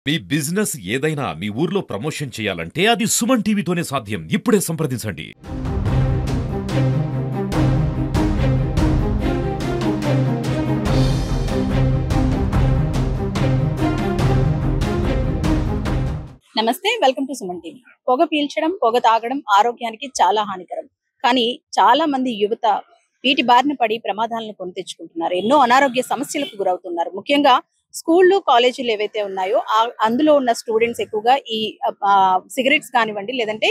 మీ business ఏదైనా మీ ఊర్లో promotion చేయాలంటే అది సుమన్ టీవీతోనే సాధ్యం. ఇప్పుడే సంప్రదించండి. నమస్తే, వెల్కమ్ టు సుమన్ టీవీ. పొగ పీల్చడం, పొగ తాగడం ఆరోగ్యానికి చాలా హానికరం. కానీ చాలా మంది యువత వీటి బారిన పడి ప్రమాదాలను కొని తెచ్చుకుంటున్నారు. ఎన్నో అనారోగ్య సమస్యలకు గురవుతున్నారు. ముఖ్యంగా స్కూళ్ళు, కాలేజీలు ఏవైతే ఉన్నాయో అందులో ఉన్న స్టూడెంట్స్ ఎక్కువగా ఈ సిగరెట్స్ కానివ్వండి, లేదంటే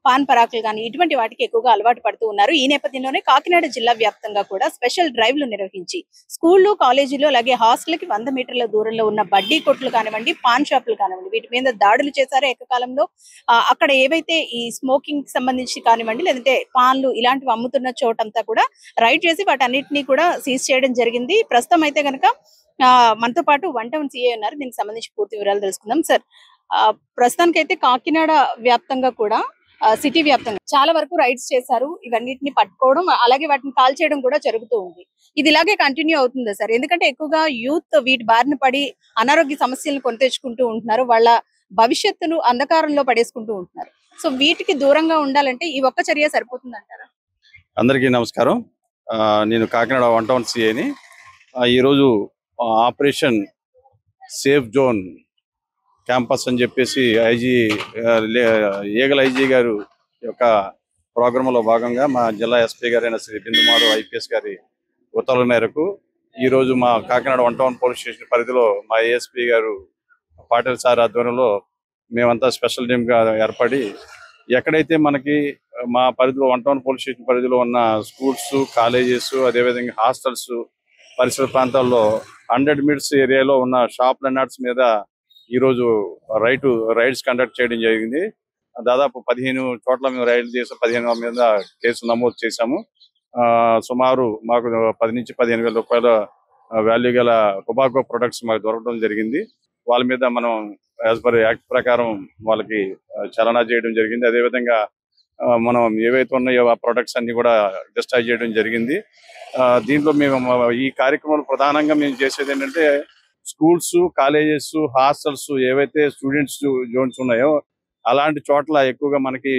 పాన్ పరాకులు కానీ ఇటువంటి వాటికి ఎక్కువగా అలవాటు పడుతూ ఉన్నారు. ఈ నేపథ్యంలోనే కాకినాడ జిల్లా వ్యాప్తంగా కూడా స్పెషల్ డ్రైవ్లు నిర్వహించి స్కూళ్ళు, కాలేజీలు అలాగే హాస్టల్కి 100 మీటర్ల దూరంలో ఉన్న బడ్డీ కొట్లు కానివ్వండి, పాన్ షాపులు కానివ్వండి, వీటి మీద దాడులు చేశారు ఏకకాలంలో. అక్కడ ఏవైతే ఈ స్మోకింగ్ సంబంధించి కానివ్వండి, లేదంటే పాన్లు ఇలాంటివి అమ్ముతున్న చోటంతా కూడా రైడ్ చేసి వాటన్నిటిని కూడా సీజ్ చేయడం జరిగింది. ప్రస్తుతం అయితే కనుక మనతో పాటు వన్ టౌన్ సిఐ ఉన్నారు. దీనికి సంబంధించి పూర్తి వివరాలు తెలుసుకుందాం. సార్, ప్రస్తుతానికైతే కాకినాడ వ్యాప్తంగా కూడా సిటీ వ్యాప్తంగా చాలా వరకు రైడ్స్ చేశారు. ఇవన్నిటిని పట్టుకోవడం అలాగే వాటిని కాల్ చేయడం కూడా జరుగుతూ ఉంది. ఇది ఇలాగే కంటిన్యూ అవుతుందా సార్? ఎందుకంటే ఎక్కువగా యూత్ వీటి బారిన పడి అనారోగ్య సమస్యలను కొని తెచ్చుకుంటూ ఉంటున్నారు. వాళ్ళ భవిష్యత్తును అంధకారంలో పడేసుకుంటూ ఉంటున్నారు. సో వీటికి దూరంగా ఉండాలంటే ఈ ఒక్క చర్య సరిపోతుంది అంటారా? అందరికీ నమస్కారం. నేను కాకినాడ వన్ టౌన్ సిఐని. ఈరోజు ఆపరేషన్ సేఫ్ జోన్ క్యాంపస్ అని చెప్పేసి ఏగల ఐజీ గారు యొక్క ప్రోగ్రాంలో భాగంగా మా జిల్లా ఎస్పీ గారైన శ్రీ బిందుమాడు ఐపీఎస్ గారి ఉత్తర్వుల మేరకు ఈరోజు మా Kakinada one town police station పరిధిలో మా ఏఎస్పీ గారు పాటిల్ సార్ ఆధ్వర్యంలో మేమంతా స్పెషల్ టీమ్గా ఏర్పడి ఎక్కడైతే మనకి మా పరిధిలో వన్ టౌన్ పోలీస్ స్టేషన్ పరిధిలో ఉన్న స్కూల్స్, కాలేజెస్, అదేవిధంగా హాస్టల్స్ పరిసర ప్రాంతాల్లో 100 మీటర్స్ ఏరియాలో ఉన్న షాప్ లెన్నార్డ్స్ మీద ఈరోజు రైడ్స్ కండక్ట్ చేయడం జరిగింది. దాదాపు 15 చోట్ల మేము రైడ్లు చేసి 15 మీద కేసులు నమోదు చేశాము. సుమారు మాకు 10 నుంచి 15 వేల రూపాయల వాల్యూ గల టొబాకో ప్రొడక్ట్స్ మాకు దొరకడం జరిగింది. వాళ్ళ మీద మనం యాజ్ పర్ యాక్ట్ ప్రకారం వాళ్ళకి చలనా చేయడం జరిగింది. అదేవిధంగా మనం ఏవైతే ఉన్నాయో ఆ ప్రొడక్ట్స్ అన్ని కూడా డిస్ట్రాయ్ చేయడం జరిగింది. దీంట్లో మేము ఈ కార్యక్రమంలో ప్రధానంగా మేము చేసేది ఏంటంటే స్కూల్స్, కాలేజెస్, హాస్టల్స్ ఏవైతే స్టూడెంట్స్ జోన్స్ ఉన్నాయో అలాంటి చోట్ల ఎక్కువగా మనకి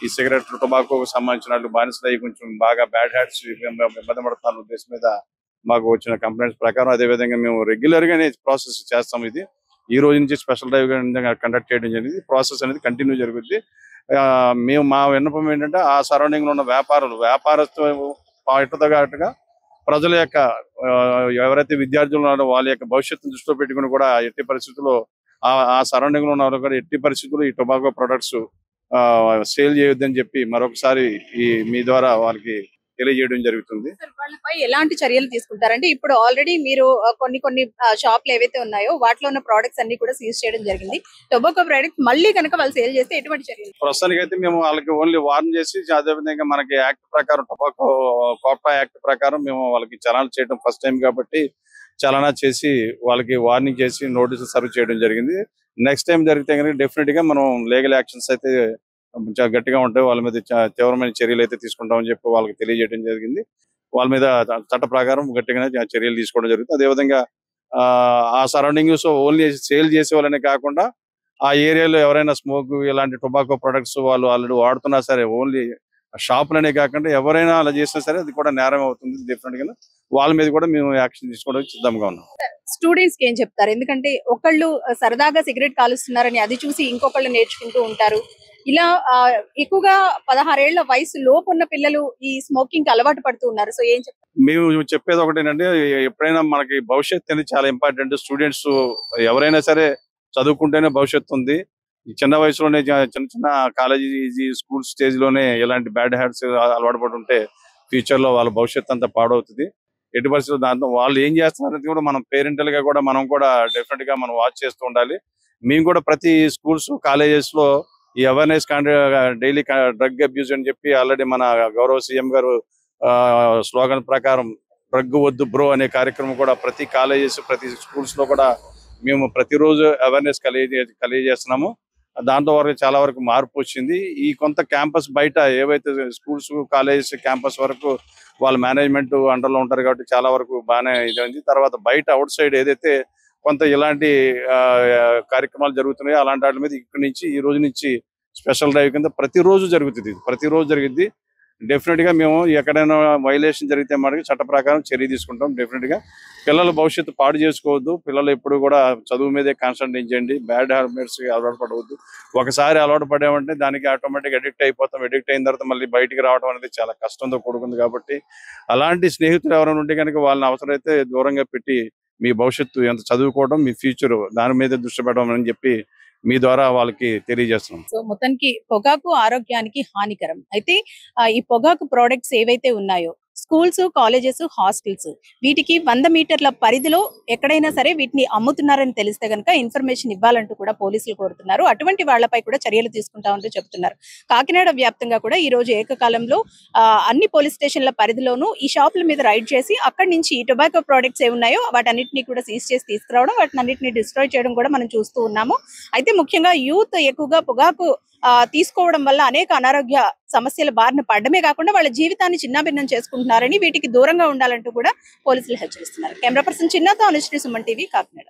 ఈ సిగరెట్, టొబాకోకు సంబంధించిన బానిసలు కొంచెం బాగా బ్యాడ్ హ్యాట్స్ ఇబ్బంది పడుతున్న ఉద్దేశం మీద మాకు వచ్చిన కంప్లైంట్స్ ప్రకారం అదేవిధంగా మేము రెగ్యులర్ గానే ప్రాసెస్ చేస్తాం. ఇది ఈ రోజు నుంచి స్పెషల్ డ్రైవ్ కండక్ట్ చేయడం జరిగింది. ప్రాసెస్ అనేది కంటిన్యూ జరుగుద్ది. మేము మా విన్నపం ఏంటంటే ఆ సరౌండింగ్ లో ఉన్న వ్యాపారస్తు పాటుగా ప్రజల యొక్క ఎవరైతే విద్యార్థులు ఉన్నారో వాళ్ళ యొక్క భవిష్యత్తును దృష్టిలో పెట్టుకుని కూడా ఎట్టి పరిస్థితుల్లో ఆ సరౌండింగ్ లో ఉన్న కూడా ఎట్టి పరిస్థితుల్లో ఈ టొబాకో ప్రొడక్ట్స్ సేల్ చేయొద్దని చెప్పి మరొకసారి మీ ద్వారా వాళ్ళకి తెలియజేయడం జరుగుతుంది. వాళ్ళపై ఎలాంటి చర్యలు తీసుకుంటారంటే ఇప్పుడు ఆల్రెడీ మీరు కొన్ని షాప్లు ఏవైతే ఉన్నాయో వాటిలో ఉన్న ప్రొడక్ట్స్ అన్ని కూడా సీజ్ చేయడం జరిగింది. టొబాకో ప్రొడక్ట్స్ మళ్ళీ కనుక వాళ్ళు సేల్ చేస్తే ఎటువంటి చర్యలు? ప్రస్తుతానికి అయితే మేము వాళ్ళకి ఓన్లీ వార్న్ చేసి అదేవిధంగా మనకి యాక్ట్ ప్రకారం టొబాకో కోటా యాక్ట్ ప్రకారం మేము వాళ్ళకి చలనా చేయడం ఫస్ట్ టైం కాబట్టి చలనా చేసి వాళ్ళకి వార్నింగ్ చేసి నోటీసులు సర్వ్ చేయడం జరిగింది. నెక్స్ట్ టైం జరిగితే కనుక డెఫినెట్ గా మనం లీగల్ యాక్షన్స్ అయితే చాలా గట్టిగా ఉంటాయి. వాళ్ళ మీద తీవ్రమైన చర్యలు అయితే తీసుకుంటామని చెప్పి వాళ్ళకి తెలియజేయడం జరిగింది. వాళ్ళ మీద చట్ట ప్రకారం గట్టిగానే చర్యలు తీసుకోవడం జరుగుతుంది. అదేవిధంగా ఆ సరౌండింగ్స్ ఓన్లీ సేల్ చేసే వాళ్ళనే కాకుండా ఆ ఏరియాలో ఎవరైనా స్మోక్ ఇలాంటి టొబాకో ప్రొడక్ట్స్ వాళ్ళు ఆల్రెడీ వాడుతున్నా సరే ఓన్లీ షాపులనే కాకుండా ఎవరైనా అలా చేసినా సరే అది కూడా నేరం అవుతుంది. డెఫినెట్ గా వాళ్ళ మీద కూడా మేము యాక్షన్ తీసుకోవడానికి సిద్ధంగా ఉన్నాం. స్టూడెంట్స్ కి ఏం చెప్తారు? ఎందుకంటే ఒకళ్ళు సరదాగా సిగరెట్ కాలుస్తున్నారని అది చూసి ఇంకొకళ్ళు నేర్చుకుంటూ ఉంటారు. ఇలా ఎక్కువగా 16 ఏళ్ల వయసు లోపు ఉన్న పిల్లలు ఈ స్మోకింగ్ కి అలవాటు పడుతూ ఉన్నారు. సో ఏం చెప్తారు? మేము చెప్పేది ఒకటేనండి, ఎప్పుడైనా మనకి భవిష్యత్తు అనేది చాలా ఇంపార్టెంట్. స్టూడెంట్స్ ఎవరైనా సరే చదువుకుంటేనే భవిష్యత్తు ఉంది. ఈ చిన్న వయసులోనే చిన్న కాలేజీ స్కూల్ స్టేజ్ లోనే ఇలాంటి బ్యాడ్ హ్యాబిట్స్ అలవాటు పడి ఉంటే ఫ్యూచర్ లో వాళ్ళ భవిష్యత్తు అంతా పాడవుతుంది. ఎట్టి పరిస్థితుల్లో దాంతో వాళ్ళు ఏం చేస్తున్నారనేది కూడా మనం పేరెంటల్ గా కూడా మనం కూడా డెఫినెట్ గా మనం వాచ్ చేస్తూ ఉండాలి. మేము కూడా ప్రతి స్కూల్స్, కాలేజెస్ లో ఈ అవేర్నెస్ డైలీ డ్రగ్ అబ్యూజ్ అని చెప్పి ఆల్రెడీ మన గౌరవ సీఎం గారు స్లోగన్ ప్రకారం డ్రగ్ వద్దు బ్రో అనే కార్యక్రమం కూడా ప్రతి కాలేజెస్, ప్రతి స్కూల్స్ లో కూడా మేము ప్రతిరోజు అవేర్నెస్ కలిగజేస్తున్నాము. దాంతో వరకు చాలా వరకు మార్పు వచ్చింది. ఈ కొంత క్యాంపస్ బయట ఏవైతే స్కూల్స్, కాలేజెస్ క్యాంపస్ వరకు వాళ్ళ మేనేజ్మెంట్ అండర్లో ఉంటారు కాబట్టి చాలా వరకు బాగానే ఇదైంది. తర్వాత బయట అవుట్ సైడ్ ఏదైతే కొంత ఇలాంటి కార్యక్రమాలు జరుగుతున్నాయి. అలాంటి వాటి మీద ఇక్కడి నుంచి ఈ రోజు నుంచి స్పెషల్ డ్రైవ్ కింద ప్రతిరోజు జరుగుతుంది. ప్రతిరోజు జరిగింది. డెఫినెట్ గా మేము ఎక్కడైనా వైలేషన్ జరిగితే మనకి చట్ట ప్రకారం చర్య తీసుకుంటాం. డెఫినెట్ గా పిల్లల భవిష్యత్తు పాడు చేసుకోవద్దు. పిల్లలు ఎప్పుడు కూడా చదువు మీదే కాన్సన్ట్రేట్ చేయండి. బ్యాడ్ హ్యాబిట్స్ అలవాటు పడవద్దు. ఒకసారి అలవాటు పడామంటే దానికి ఆటోమేటిక్ అడిక్ట్ అయిపోతాం. అడిక్ట్ అయిన తర్వాత మళ్ళీ బయటికి రావడం అనేది చాలా కష్టంతో కూడుకుంది. కాబట్టి అలాంటి స్నేహితులు ఎవరైనా ఉంటే కనుక వాళ్ళని అవసరమైతే దూరంగా పెట్టి మీ భవిష్యత్తు ఎంత చదువుకోవడం, మీ ఫ్యూచర్ దాని మీద దృష్టి పెట్టడం అని చెప్పి మీ ద్వారా వాళ్ళకి తెలియజేస్తున్నాం. సో మొత్తానికి పొగాకు ఆరోగ్యానికి హానికరం. అయితే ఈ పొగాకు ప్రోడక్ట్స్ ఏవైతే ఉన్నాయో స్కూల్స్, కాలేజెస్, హాస్టల్స్ వీటికి 100 మీటర్ల పరిధిలో ఎక్కడైనా సరే వీటిని అమ్ముతున్నారని తెలిస్తే గనక ఇన్ఫర్మేషన్ ఇవ్వాలంటూ కూడా పోలీసులు కోరుతున్నారు. అటువంటి వాళ్లపై కూడా చర్యలు తీసుకుంటామంటూ చెప్తున్నారు. కాకినాడ వ్యాప్తంగా కూడా ఈ రోజు ఏకకాలంలో అన్ని పోలీస్ స్టేషన్ల పరిధిలోనూ ఈ షాపుల మీద రైడ్ చేసి అక్కడి నుంచి ఈ టొబాకో ప్రోడక్ట్స్ ఏమున్నాయో వాటన్నిటిని కూడా సీజ్ చేసి తీసుకురావడం, వాటిని డిస్ట్రాయ్ చేయడం కూడా మనం చూస్తూ ఉన్నాము. అయితే ముఖ్యంగా యూత్ ఎక్కువగా పొగాకు తీసుకోవడం వల్ల అనేక అనారోగ్య సమస్యల బారిన పడడమే కాకుండా వాళ్ళ జీవితాన్ని చిన్నాభిన్నం చేసుకుంటున్నారని, వీటికి దూరంగా ఉండాలంటూ కూడా పోలీసులు హెచ్చరిస్తున్నారు. కెమెరా పర్సన్ చిన్నతో అనుశ్రీ, సుమన్ టీవీ, కాకినాడ.